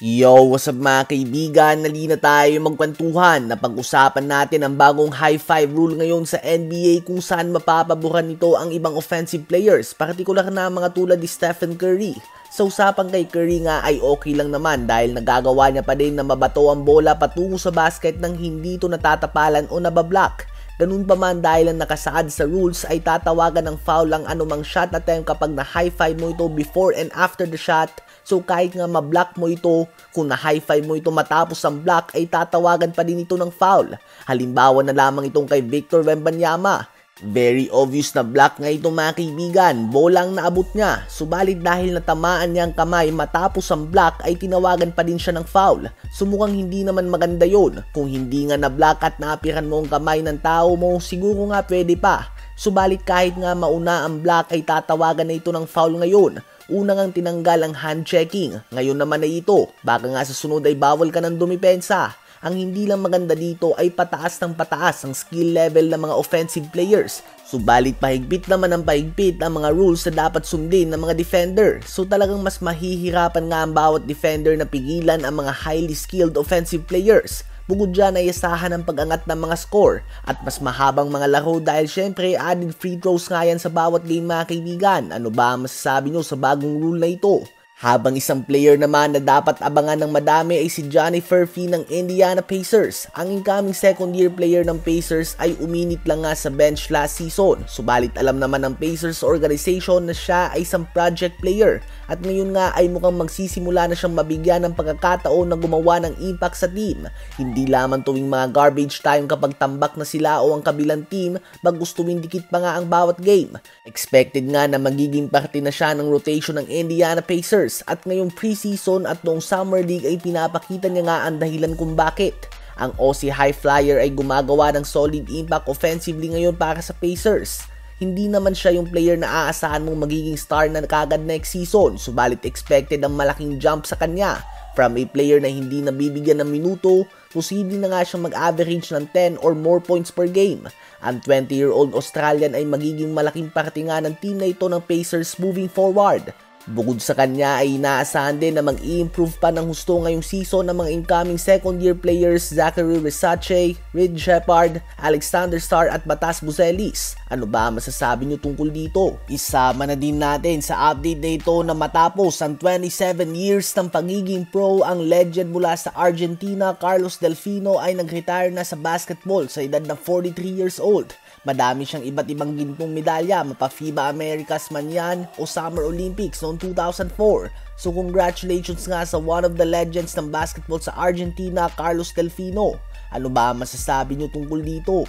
Yo, what's up mga kaibigan? Nalina tayo magkwentuhan na pag-usapan natin ang bagong high five rule ngayon sa NBA kung saan mapapaboran nito ang ibang offensive players, partikular na mga tulad ni Stephen Curry. Sa usapan kay Curry nga ay okay lang naman dahil nagagawa niya pa din na mabato ang bola patungo sa basket nang hindi ito natatapalan o nabablock. Ganun pa man dahil ang nakasaad sa rules ay tatawagan ng foul ang anumang shot attempt kapag na-high five mo ito before and after the shot. So kahit nga ma-block mo ito, kung na-high five mo ito matapos ang block ay tatawagan pa din ito ng foul. Halimbawa na lamang itong kay Victor Wembanyama. Very obvious na block nga ito mga kaibigan, bolang naabot niya. Subalit dahil natamaan niya ang kamay matapos ang block ay tinawagan pa din siya ng foul. Sumukhang hindi naman maganda yon. Kung hindi nga na-block at naapiran mo ang kamay ng tao mo, siguro nga pwede pa. Subalit kahit nga mauna ang block ay tatawagan na ito ng foul ngayon. Una ngang tinanggal ang hand checking, ngayon naman ay ito. Baka nga sa sunod ay bawal ka ng dumipensa. Ang hindi lang maganda dito ay pataas ng pataas ang skill level ng mga offensive players. Subalit pahigpit naman ang pahigpit ang mga rules na dapat sundin ng mga defender. So talagang mas mahihirapan nga ang bawat defender na pigilan ang mga highly skilled offensive players. Bukod dyan ay asahan ang pag-angat ng mga score at mas mahabang mga laro dahil syempre added free throws nga yan sa bawat game mga kaibigan. Ano ba ang masasabi nyo sa bagong rule na ito? Habang isang player naman na dapat abangan ng madami ay si Johnny Furphy ng Indiana Pacers. Ang incoming second year player ng Pacers ay uminit lang nga sa bench last season. Subalit alam naman ng Pacers organization na siya ay isang project player. At ngayon nga ay mukhang magsisimula na siyang mabigyan ng pagkakataon na gumawa ng impact sa team. Hindi lamang tuwing mga garbage time kapag tambak na sila o ang kabilang team, bagustuhin dikit pa nga ang bawat game. Expected nga na magiging parte na siya ng rotation ng Indiana Pacers. At ngayong preseason at noong summer league ay pinapakita niya nga ang dahilan kung bakit. Ang Aussie High Flyer ay gumagawa ng solid impact offensively ngayon para sa Pacers. Hindi naman siya yung player na aasahan mong magiging star na kagad next season, subalit expected ang malaking jump sa kanya. From a player na hindi nabibigyan ng minuto, posible na nga siyang mag-average ng 10 or more points per game. Ang 20-year-old Australian ay magiging malaking parte nga ng team na ito ng Pacers moving forward. Bukod sa kanya ay inaasahan din na mag-i-improve pa ng husto ngayong season ng mga incoming second year players Zachary Versace, Reed Sheppard, Alexander Starr at Matas Buzelis. Ano ba masasabi nyo tungkol dito? Isama na din natin sa update na ito na matapos ang 27 years ng pagiging pro, ang legend mula sa Argentina Carlos Delfino ay nag-retire na sa basketball sa edad na 43 years old. Madami siyang iba't ibang gintong medalya, mapa FIBA Americas man yan o Summer Olympics noong 2004. So congratulations nga sa one of the legends ng basketball sa Argentina, Carlos Delfino. Ano ba masasabi nyo tungkol dito?